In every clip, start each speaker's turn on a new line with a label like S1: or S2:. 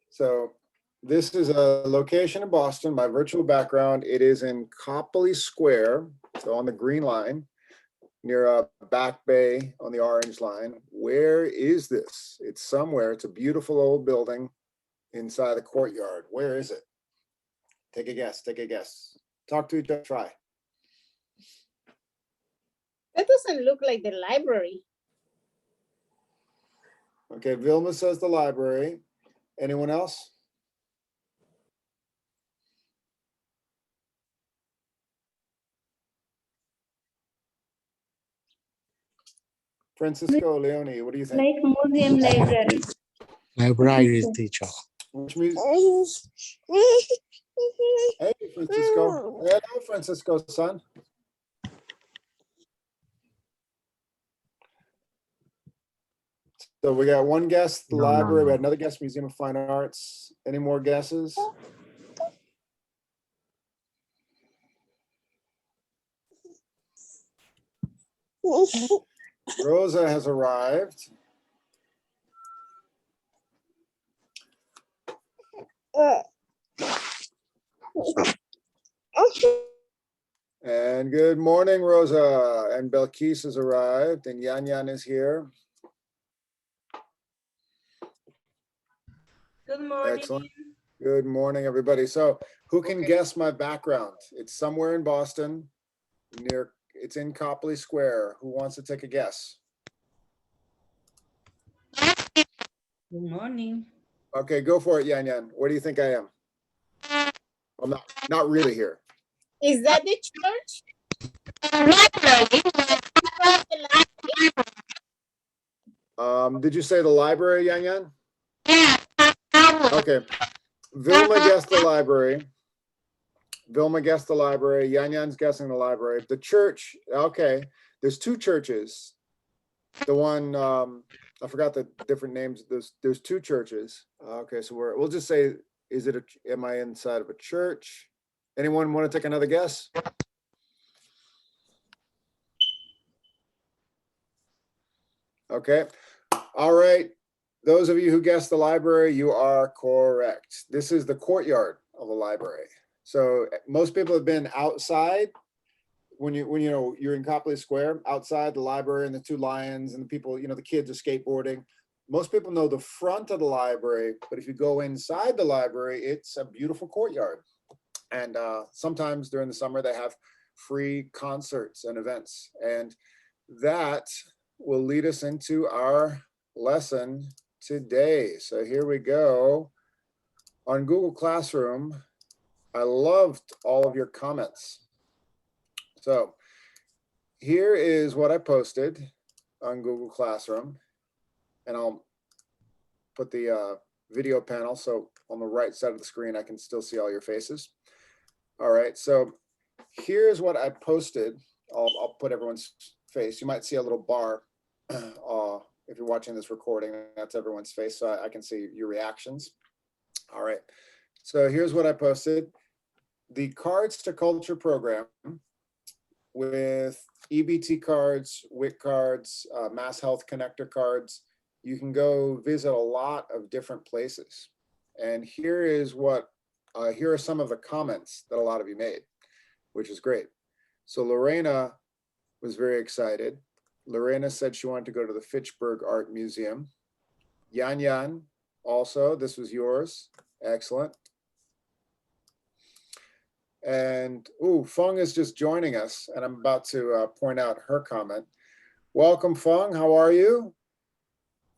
S1: So this is a location in Boston, my virtual background. It is in Copley Square, so on the green line, near Back Bay on the orange line. Where is this? It's somewhere. It's a beautiful old building inside the courtyard. Where is it? Take a guess, take a guess. Talk to each other, try.
S2: That doesn't look like the library.
S1: Okay, Vilma says the library. Anyone else? Francisco Leone, what do you think?
S3: Like museum library.
S4: Library teacher.
S1: Which museum? Hey, Francisco. Hello, Francisco, son. So we got one guess, the library. We had another guess, Museum of Fine Arts. Any more guesses? Rosa has arrived. And good morning, Rosa. And Belkis has arrived, and Yan Yan is here.
S5: Good morning.
S1: Excellent. Good morning, everybody. So who can guess my background? It's somewhere in Boston, it's in Copley Square. Who wants to take a guess?
S5: Good morning.
S1: Okay, go for it, Yan Yan. Where do you think I am? I'm not really here.
S2: Is that the church?
S1: Did you say the library, Yan Yan? Okay. Vilma guessed the library. Vilma guessed the library. Yan Yan's guessing the library. The church, okay. There's two churches. The one, I forgot the different names. There's two churches. Okay, so we'll just say, am I inside of a church? Anyone want to take another guess? Okay. All right. Those of you who guessed the library, you are correct. This is the courtyard of the library. So most people have been outside when you're in Copley Square, outside the library and the two lions and the people, the kids are skateboarding. Most people know the front of the library, but if you go inside the library, it's a beautiful courtyard. And sometimes during the summer, they have free concerts and events. And that will lead us into our lesson today. So here we go. On Google Classroom, I loved all of your comments. So here is what I posted on Google Classroom. And I'll put the video panel so on the right side of the screen, I can still see all your faces. All right, so here's what I posted. I'll put everyone's face. You might see a little bar. If you're watching this recording, that's everyone's face, so I can see your reactions. All right, so here's what I posted. The Cards to Culture program with EBT cards, WIC cards, Mass Health Connector cards. You can go visit a lot of different places. And here are some of the comments that a lot of you made, which is great. So Lorena was very excited. Lorena said she wanted to go to the Fitchburg Art Museum. Yan Yan also, this was yours. Excellent. And Feng is just joining us, and I'm about to point out her comment. Welcome, Feng. How are you?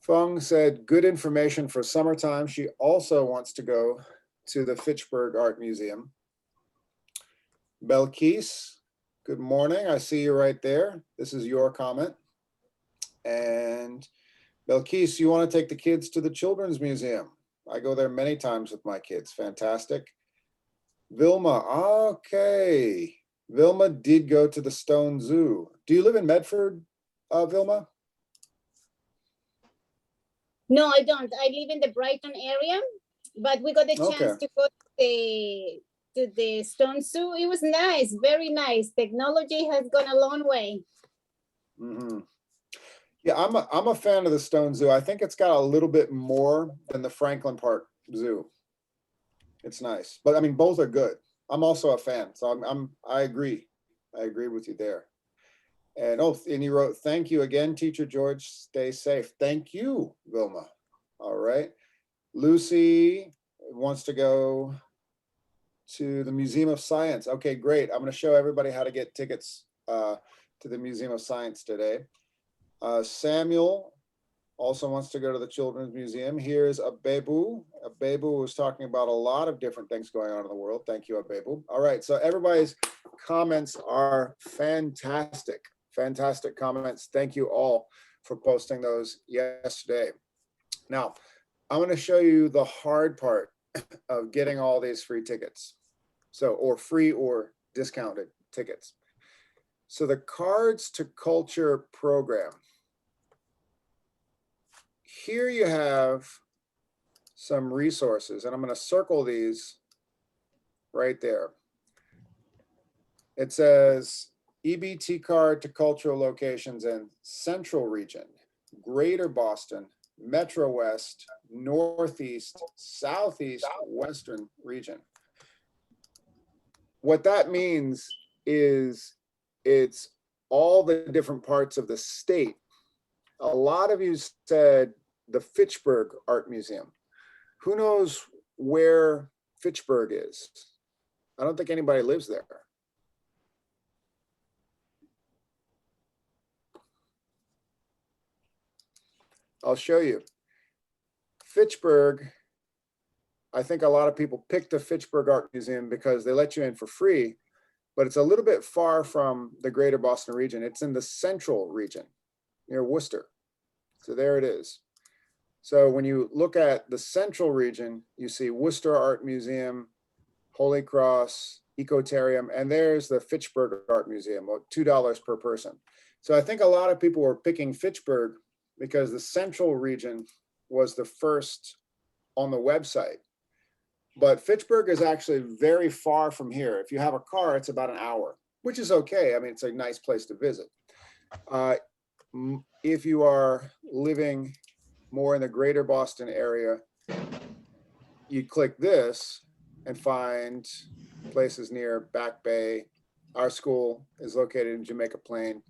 S1: Feng said, good information for summertime. She also wants to go to the Fitchburg Art Museum. Belkis, good morning. I see you right there. This is your comment. And Belkis, you want to take the kids to the Children's Museum? I go there many times with my kids. Fantastic. Vilma, okay. Vilma did go to the Stone Zoo. Do you live in Medford, Vilma?
S2: No, I don't. I live in the Brighton area, but we got the chance to go to the Stone Zoo. It was nice, very nice. Technology has gone a long way.
S1: Mm-hmm. Yeah, I'm a fan of the Stone Zoo. I think it's got a little bit more than the Franklin Park Zoo. It's nice, but I mean, both are good. I'm also a fan, so I agree. I agree with you there. And oh, and you wrote, thank you again, Teacher George. Stay safe. Thank you, Vilma. All right. Lucy wants to go to the Museum of Science. Okay, great. I'm going to show everybody how to get tickets to the Museum of Science today. Samuel also wants to go to the Children's Museum. Here's Abebu. Abebu was talking about a lot of different things going on in the world. Thank you, Abebu. All right, so everybody's comments are fantastic. Fantastic comments. Thank you all for posting those yesterday. Now, I'm going to show you the hard part of getting all these free tickets. So, or free or discounted tickets. So the Cards to Culture program. Here you have some resources, and I'm going to circle these right there. It says EBT card to cultural locations in Central Region, Greater Boston, Metro West, Northeast, Southeast, Western Region. What that means is it's all the different parts of the state. A lot of you said the Fitchburg Art Museum. Who knows where Fitchburg is? I don't think anybody lives there. I'll show you. Fitchburg, I think a lot of people picked the Fitchburg Art Museum because they let you in for free, but it's a little bit far from the Greater Boston region. It's in the Central Region near Worcester. So there it is. So when you look at the Central Region, you see Worcester Art Museum, Holy Cross, Ecotarium, and there's the Fitchburg Art Museum, $2 per person. So I think a lot of people were picking Fitchburg because the Central Region was the first on the website. But Fitchburg is actually very far from here. If you have a car, it's about an hour, which is okay. I mean, it's a nice place to visit. If you are living more in the Greater Boston area, you click this and find places near Back Bay. Our school is located in Jamaica Plain.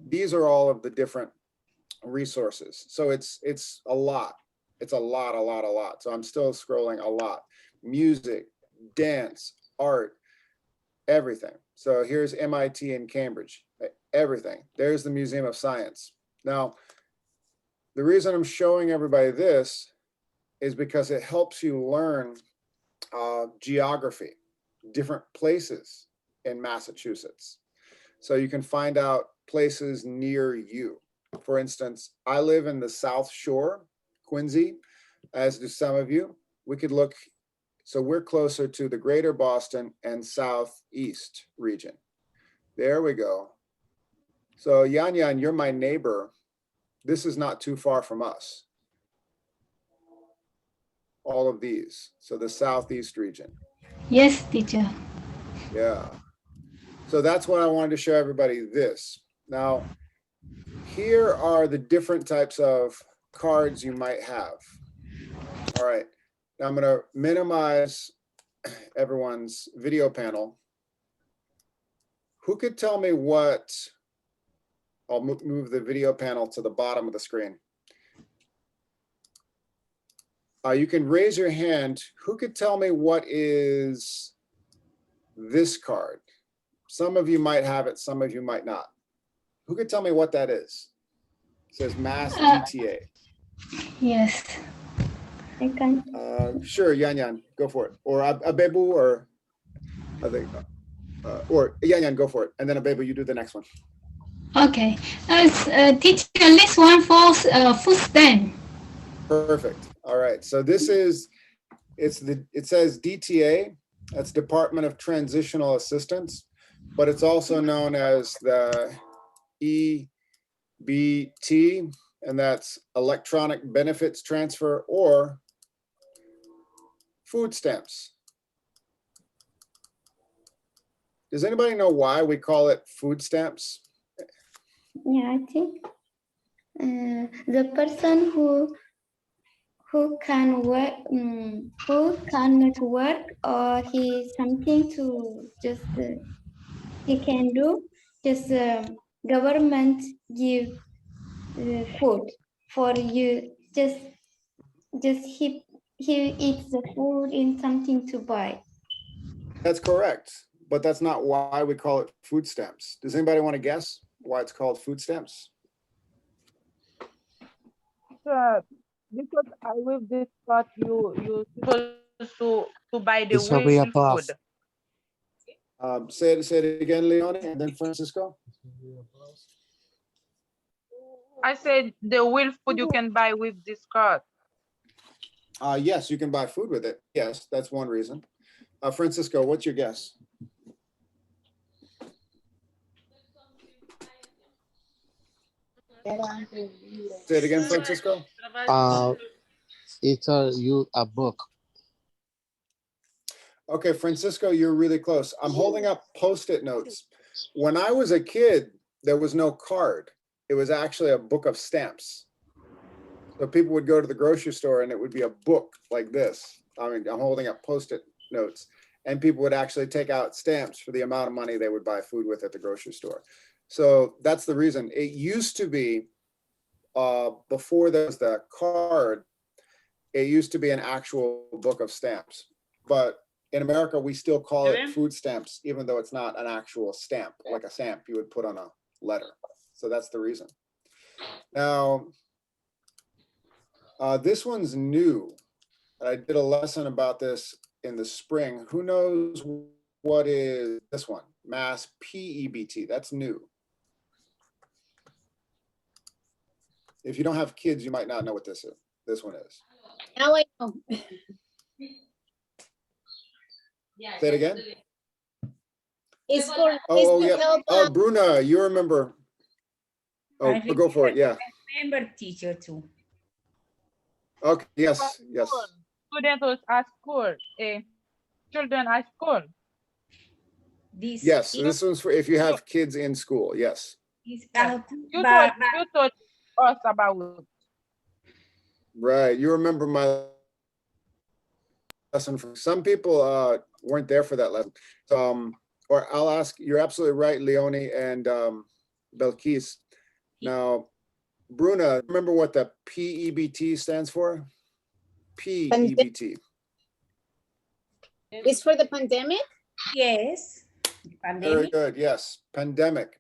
S1: These are all of the different resources. So it's a lot. It's a lot. So I'm still scrolling a lot. Music, dance, art, everything. So here's MIT and Cambridge, everything. There's the Museum of Science. Now, the reason I'm showing everybody this is because it helps you learn geography, different places in Massachusetts. So you can find out places near you. For instance, I live in the South Shore, Quincy, as do some of you. We could look, so we're closer to the Greater Boston and Southeast region. There we go. So Yan Yan, you're my neighbor. This is not too far from us. All of these. So the Southeast region.
S3: Yes, teacher.
S1: Yeah. So that's what I wanted to show everybody this. Now, here are the different types of cards you might have. All right. Now I'm going to minimize everyone's video panel. Who could tell me what, I'll move the video panel to the bottom of the screen. You can raise your hand. Who could tell me what is this card? Some of you might have it, some of you might not. Who could tell me what that is? It says Mass DTA.
S3: Yes.
S6: I can.
S1: Sure, Yan Yan, go for it. Or Abebu, or Yan Yan, go for it. And then Abebu, you do the next one.
S3: Okay. Teacher, list one for food stamp.
S1: Perfect. All right. So this is, it says DTA, that's Department of Transitional Assistance, but it's also known as the EBT, and that's Electronic Benefits Transfer or food stamps. Does anybody know why we call it food stamps?
S6: Yeah, the person who can work, who cannot work, or he something to just he can do, just government give food for you, just he eats the food in something to buy.
S1: That's correct, but that's not why we call it food stamps. Does anybody want to guess why it's called food stamps?
S5: Because I with this part you supposed to buy the
S4: It's a
S5: real
S4: real
S5: food.
S4: boss.
S1: Say it again, Leone, and then Francisco.
S5: I said the real food you can buy with this card.
S1: Yes, you can buy food with it. Yes, that's one reason. Francisco, what's your guess? Say it again, Francisco.
S4: It's a book.
S1: Okay, Francisco, you're really close. I'm holding up Post-it notes. When I was a kid, there was no card. It was actually a book of stamps. So people would go to the grocery store and it would be a book like this. I mean, I'm holding up Post-it notes, and people would actually take out stamps for the amount of money they would buy food with at the grocery store. So that's the reason. It used to be, before there was the card, it used to be an actual book of stamps. But in America, we still call it food stamps, even though it's not an actual stamp, like a stamp you would put on a letter. So that's the reason. Now, this one's new. I did a lesson about this in the spring. Who knows what is this one? Mass PEBT. That's new. If you don't have kids, you might not know what this is. This one is.
S2: Now I know.
S1: Say it again.
S2: It's for, it's
S1: Oh,
S2: to
S1: yeah.
S2: help,
S1: Oh, Bruna, you remember. Oh, go for it. Yeah.
S5: Remember teacher too.
S1: Okay. Yes. Yes.
S5: Students at school. Children at school. This
S1: Yes. This one's for if you have kids in school. Yes.
S5: you taught us about.
S1: Right. You remember my lesson. For some people weren't there for that lesson. Or I'll ask, you're absolutely right, Leone and Belkis. Now, Bruna, remember what the PEBT stands for? PEBT.
S2: it's for the pandemic.
S5: Yes.
S1: Very good. Yes. Pandemic.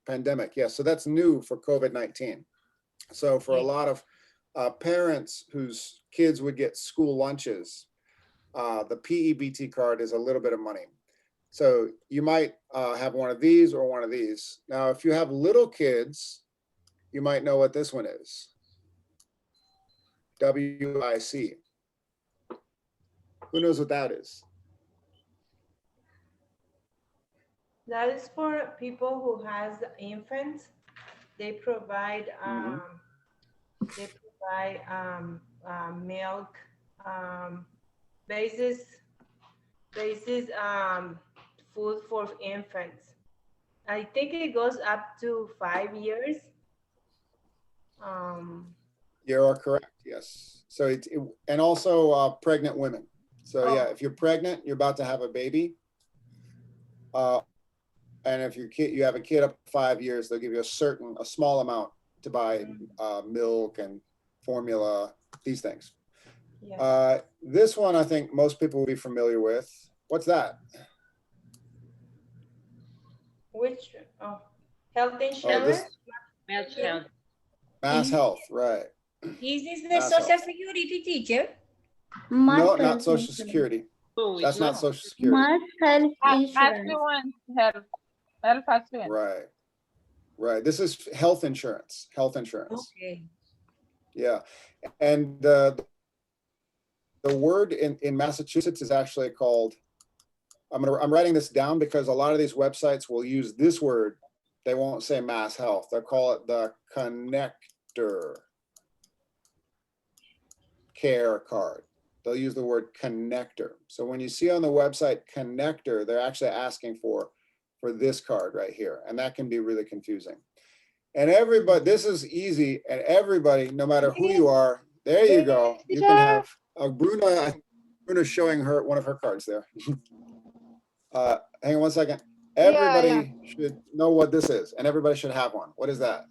S1: Yes. So that's new for COVID-19. So for a lot of parents whose kids would get school lunches, the PEBT card is a little bit of money. So you might have one of these or one of these. Now, if you have little kids, you might know what this one is. WIC. Who knows what that is?
S7: That is for people who has infants. They provide milk, basis food for infants. I think it goes up to 5 years.
S1: You are correct. Yes. So and also pregnant women. So yeah, if you're pregnant, you're about to have a baby. And if you have a kid up to 5 years, they'll give you a small amount to buy milk and formula, these things. Yeah. This one, I think most people will be familiar with. What's that?
S7: Which health insurance?
S1: Mass health, right.
S5: Is this the Social Security, teacher?
S1: No, not Social Security. That's not Social Security.
S6: Mass health insurance.
S5: Health insurance.
S1: Right. Right. This is health insurance. Health insurance.
S5: Okay.
S1: Yeah. And the word in Massachusetts is actually called, I'm writing this down because a lot of these websites will use this word. They won't say mass health. They'll call it the connector care card. They'll use the word connector. So when you see on the website connector, they're actually asking for this card right here. And that can be really confusing. And everybody, this is easy, and everybody, no matter who you are, there you go. You can have Bruna's showing her one of her cards there. Hang on one second. Everybody should know what this is, and everybody should have one. What is that?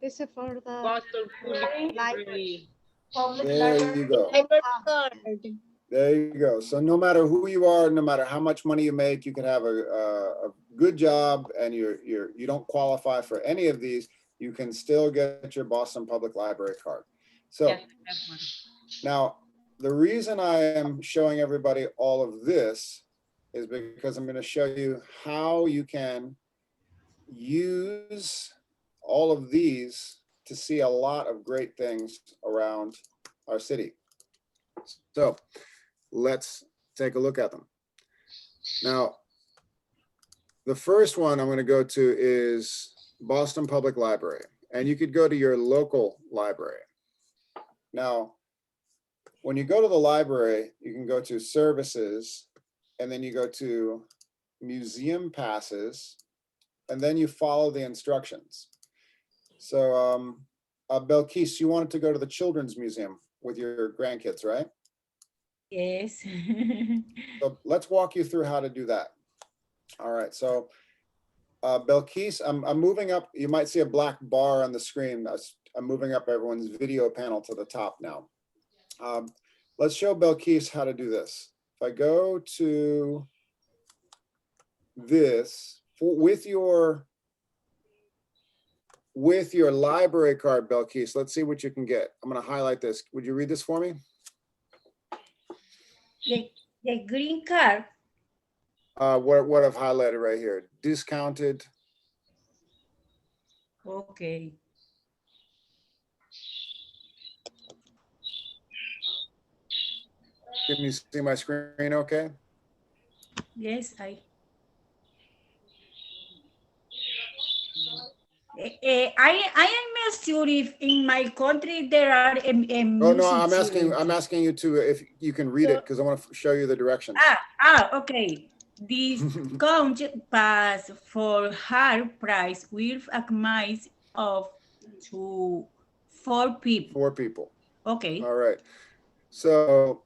S8: This is for the
S5: Boston Public Library.
S1: There you go. There you go. So no matter who you are, no matter how much money you make, you can have a good job, and you don't qualify for any of these. You can still get your Boston Public Library card. So now, the reason I am showing everybody all of this is because I'm going to show you how you can use all of these to see a lot of great things around our city. So let's take a look at them. Now, the first one I'm going to go to is Boston Public Library, and you could go to your local library. Now, when you go to the library, you can go to services, and then you go to museum passes, and then you follow the instructions. So Belkis, you wanted to go to the Children's Museum with your grandkids, right?
S9: Yes.
S1: So let's walk you through how to do that. All right, so Belkis, I'm moving up. You might see a black bar on the screen. I'm moving up everyone's video panel to the top now. Let's show Belkis how to do this. If I go to this, with your library card, Belkis, let's see what you can get. I'm going to highlight this. Would you read this for me?
S9: The green card.
S1: What I've highlighted right here. Discounted.
S9: Okay.
S1: Can you see my screen okay?
S9: Yes, I am not sure if in my country there are
S1: Oh no, I'm asking you to if you can read it, because I want to show you the directions.
S9: Okay. Discount pass for hard price with a mice of to 4 people.
S1: 4 people.
S9: Okay.
S1: All right. So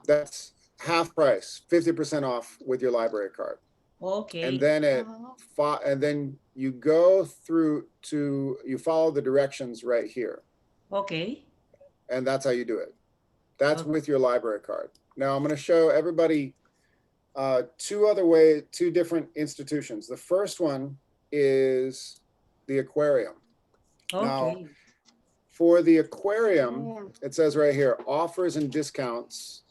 S1: that's half price, 50% off with your library card.
S9: Okay.
S1: And then you go through to, you follow the directions right here.
S9: Okay.
S1: And that's how you do it. That's with your library card. Now I'm going to show everybody 2 different institutions. The first one is the aquarium.
S9: Okay.
S1: Now, for the aquarium, it says right here, offers and discounts.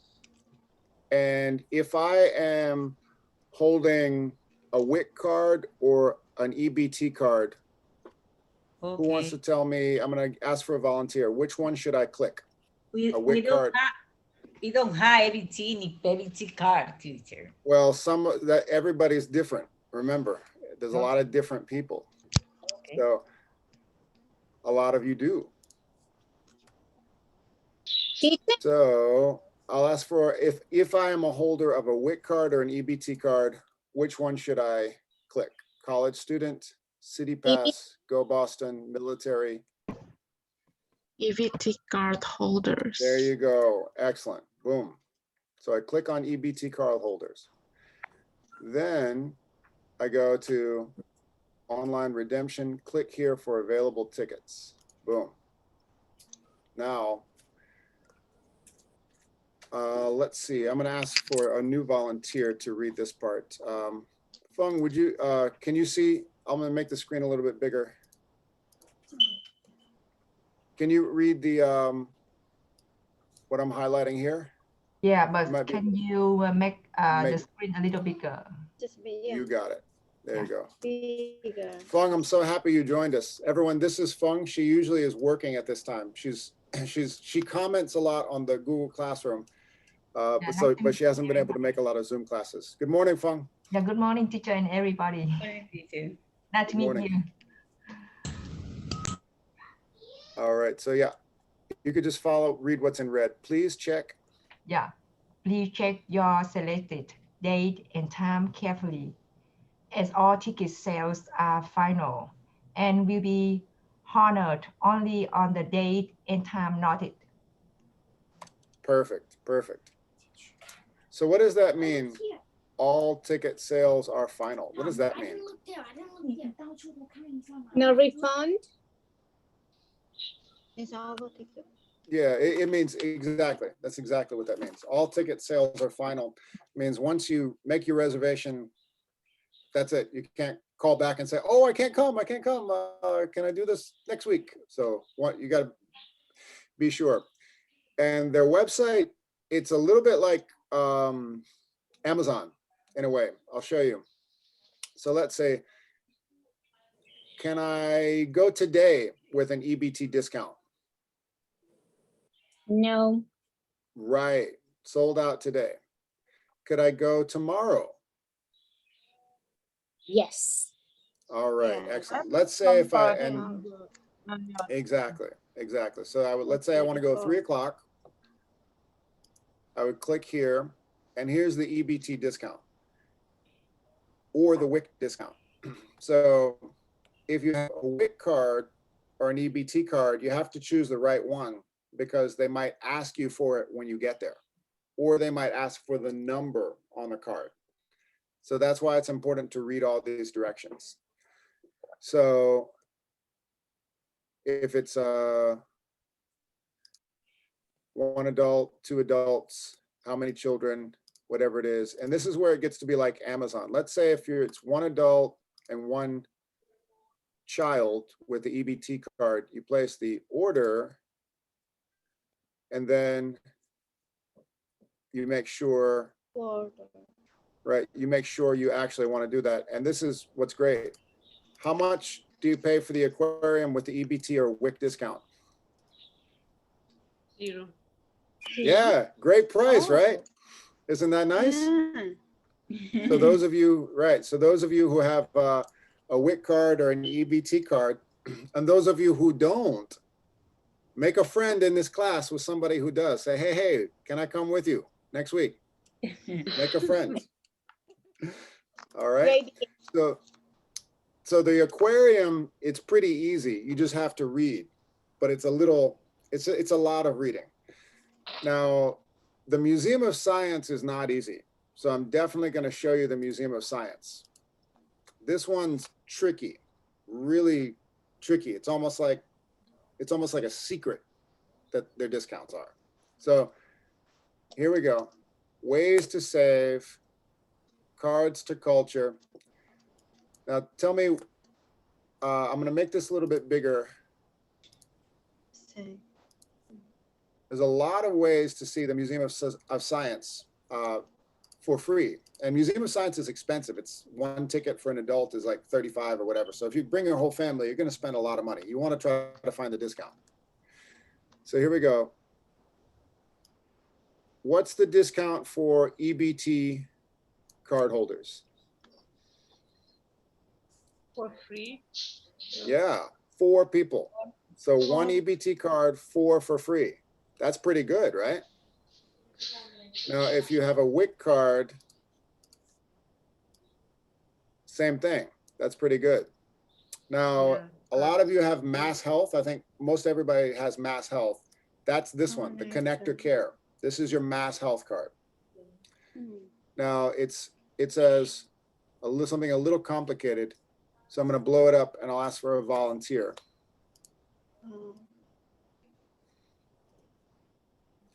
S1: And if I am holding a WIC card or an EBT card, who wants to tell me? I'm going to ask for a volunteer. Which one should I click? A WIC card.
S9: We don't have EBT card, teacher.
S1: Well, everybody's different. Remember, there's a lot of different people. Okay. So a lot of you do. So I'll ask for, if I am a holder of a WIC card or an EBT card, which one should I click? College student, City Pass, Go Boston, military.
S8: EBT card holders.
S1: There you go. Excellent. Boom. So I click on EBT card holders. Then I go to online redemption, click here for available tickets. Boom. Now, let's see. I'm going to ask for a new volunteer to read this part. Fung, would you, can you see? I'm going to make the screen a little bit bigger. Can you read the what I'm highlighting here?
S10: Yeah, but can you make the screen a little bigger?
S1: You got it. There you go. Bigger. Fung, I'm so happy you joined us. Everyone, this is Fung. She usually is working at this time. She comments a lot on the Google Classroom, but she hasn't been able to make a lot of Zoom classes. Good morning, Fung.
S10: Yeah, good morning, teacher and everybody.
S9: Good morning, teacher.
S10: Nice to meet you.
S1: All right, so yeah, you could just read what's in red. Please check.
S10: Yeah, please check your selected date and time carefully as all ticket sales are final and will be honored only on the date and time noted.
S1: Perfect, perfect. So what does that mean? All ticket sales are final. What does that mean?
S2: No refund?
S1: Yeah, it means exactly. That's exactly what that means. All ticket sales are final. It means once you make your reservation, that's it. You can't call back and say, "Oh, I can't come. I can't come. Can I do this next week?" So what you got to be sure. And their website, it's a little bit like Amazon in a way. I'll show you. So let's say, can I go today with an EBT discount?
S2: No.
S1: Right, sold out today. Could I go tomorrow?
S2: Yes.
S1: All right,
S5: Yeah.
S1: excellent. Let's say if I, and
S5: And
S1: exactly. So I would, let's say I want to go 3 o'clock. I would click here, and here's the EBT discount or the WIC discount. So if you have a WIC card or an EBT card, you have to choose the right one because they might ask you for it when you get there, or they might ask for the number on the card. So that's why it's important to read all these directions. So if it's one adult, 2 adults, how many children, whatever it is. And this is where it gets to be like Amazon. Let's say if it's 1 adult and 1 child with the EBT card, you place the order and then you make sure, right? You make sure you actually want to do that. And this is what's great. How much do you pay for the aquarium with the EBT or WIC discount?
S8: 0.
S1: Yeah, great price, right? Isn't that nice? So those of you, right, so those of you who have a WIC card or an EBT card, and those of you who don't, make a friend in this class with somebody who does. Say, hey, can I come with you next week? Make a friend. All right. So the aquarium, it's pretty easy. You just have to read, but it's a little, it's a lot of reading. Now, the Museum of Science is not easy. So I'm definitely going to show you the Museum of Science. This one's tricky, really tricky. It's almost like a secret that their discounts are. So here we go. Ways to save, cards to culture. Now tell me, I'm going to make this a little bit bigger. There's a lot of ways to see the Museum of Science for free. And Museum of Science is expensive. It's 1 ticket for an adult is like 35 or whatever. So if you bring your whole family, you're going to spend a lot of money. You want to try to find the discount. So here we go. What's the discount for EBT card holders?
S8: For free?
S1: Yeah, 4 people. So 1 EBT card, 4 for free. That's pretty good, right? Now, if you have a WIC card, same thing. That's pretty good. Now, a lot of you have Mass Health. I think most everybody has Mass Health. That's this one, the Connector Care. This is your Mass Health card. Now, it says something a little complicated. So I'm going to blow it up and I'll ask for a volunteer.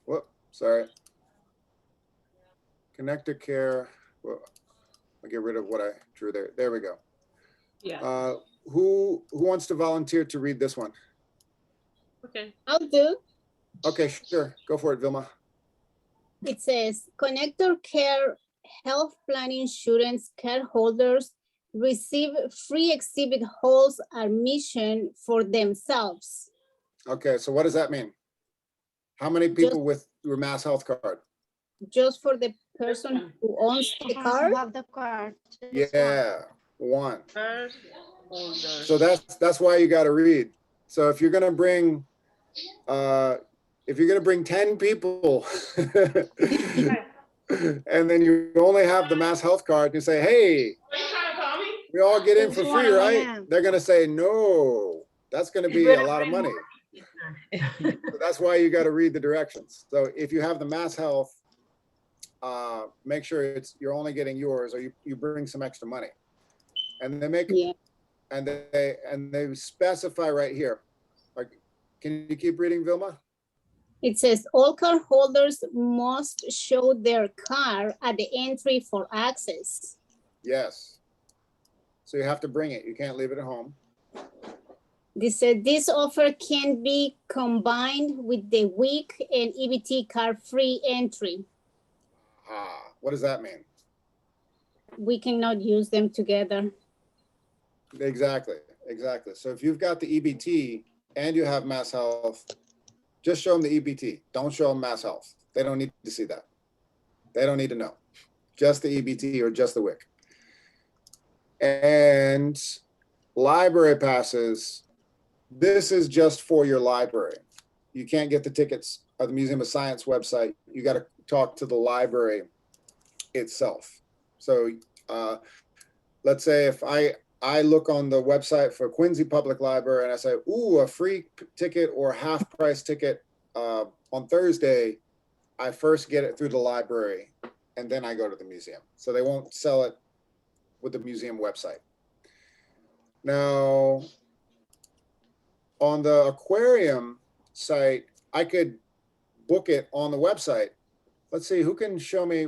S1: Whoop, sorry. Connector Care. Well, I'll get rid of what I drew there. There we go.
S8: Yeah.
S1: Who wants to volunteer to read this one?
S8: Okay.
S2: I'll do.
S1: Okay, sure. Go for it, Vilma.
S2: It says Connector Care Health Plan Insurance care holders receive free exhibit halls admission for themselves.
S1: Okay, so what does that mean? How many people with your Mass Health card?
S2: Just for the person who owns the card?
S6: Have the card.
S1: Yeah, 1.
S8: First holder.
S1: So that's why you got to read. So if you're gonna bring 10 people and then you only have the Mass Health card, you say, hey, We all get in for
S2: Which
S1: free,
S2: one?
S1: right?
S2: Yeah.
S1: They're gonna say, no, that's gonna be a lot of money. So that's why you gotta read the directions. So if you have the Mass Health, make sure you're only getting yours, or you bring some extra money. And they make,
S2: Yeah.
S1: and they specify right here. Like, can you keep reading, Vilma?
S2: It says all car holders must show their car at the entry for access.
S1: Yes. So you have to bring it. You can't leave it at home.
S2: They said this offer can be combined with the week and EBT car free entry.
S1: What does that mean?
S2: We cannot use them together.
S1: Exactly. So if you've got the EBT and you have Mass Health, just show them the EBT. Don't show them Mass Health. They don't need to see that. They don't need to know. Just the EBT or just the WIC. And library passes, this is just for your library. You can't get the tickets at the Museum of Science website. You got to talk to the library itself. So let's say if I look on the website for Quincy Public Library and I say, ooh, a free ticket or half price ticket on Thursday, I first get it through the library and then I go to the museum. So they won't sell it with the museum website. Now, on the aquarium site, I could book it on the website. Let's see, who can show me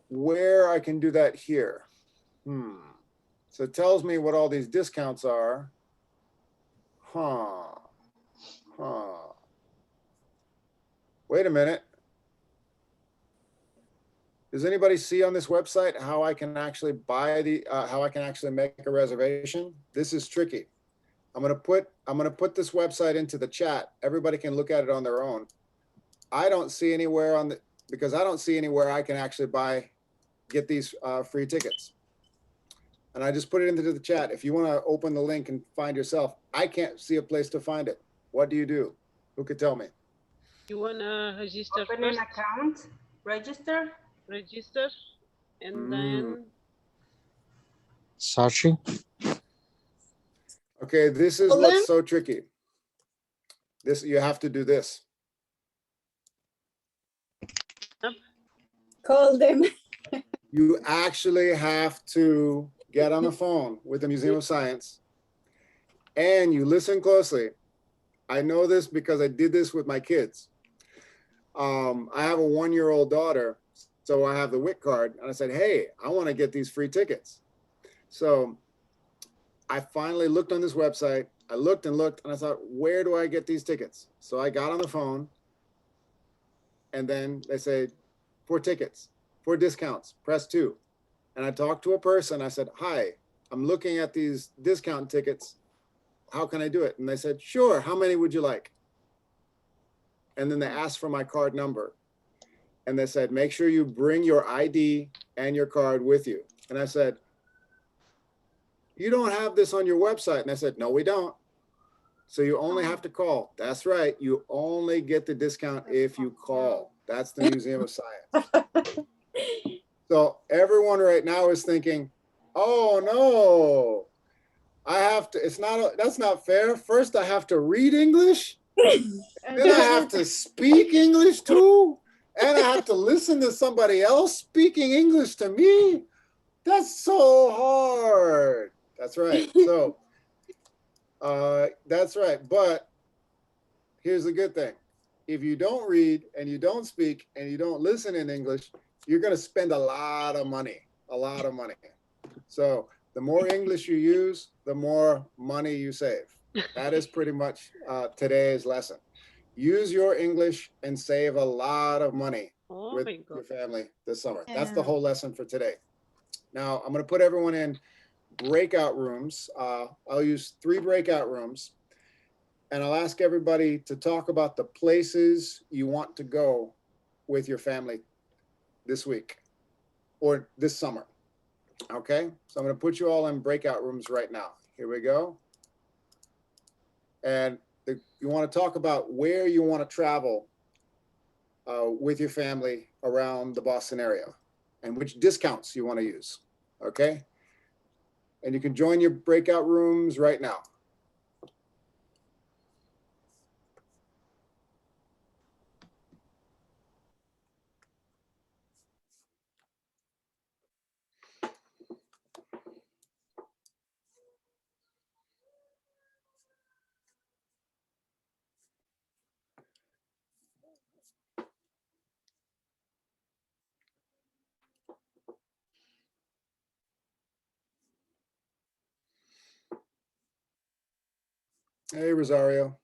S1: where I can do that here? So it tells me what all these discounts are. Wait a minute. Does anybody see on this website how I can actually buy how I can actually make a reservation? This is tricky. I'm gonna put this website into the chat. Everybody can look at it on their own. I don't see anywhere because I don't see anywhere I can actually get these free tickets. And I just put it into the chat. If you want to open the link and find yourself, I can't see a place to find it. What do you do? Who could tell me?
S8: You wanna register
S7: Open
S8: first?
S7: an account, register,
S8: and then
S4: Searching.
S1: Okay, this is what's so tricky. You have to do this.
S2: Call them.
S1: You actually have to get on the phone with the Museum of Science and you listen closely. I know this because I did this with my kids. I have a 1-year-old daughter, so I have the WIC card and I said, hey, I want to get these free tickets. So I finally looked on this website. I looked and I thought, where do I get these tickets? So I got on the phone and then they say, for tickets, for discounts, press 2. And I talked to a person. I said, hi, I'm looking at these discount tickets. How can I do it? And they said, sure. How many would you like? And then they asked for my card number. And they said, make sure you bring your ID and your card with you. And I said, you don't have this on your website. And I said, no, we don't. So you only have to call. That's right. You only get the discount if you call. That's the Museum of Science. So everyone right now is thinking, oh no, that's not fair. First I have to read English, then I have to speak English too, and I have to listen to somebody else speaking English to me. That's so hard. That's right. So that's right. But here's the good thing. If you don't read and you don't speak and you don't listen in English, you're going to spend a lot of money. So the more English you use, the more money you save. That is pretty much today's lesson. Use your English and save a lot of money with your family this summer. That's the whole lesson for today. Now, I'm going to put everyone in breakout rooms. I'll use 3 breakout rooms. And I'll ask everybody to talk about the places you want to go with your family this week or this summer. Okay, so I'm going to put you all in breakout rooms right now. Here we go. And you want to talk about where you want to travel with your family around the Boston area and which discounts you want to use. Okay, and you can join your breakout rooms right now. Hey, Rosario.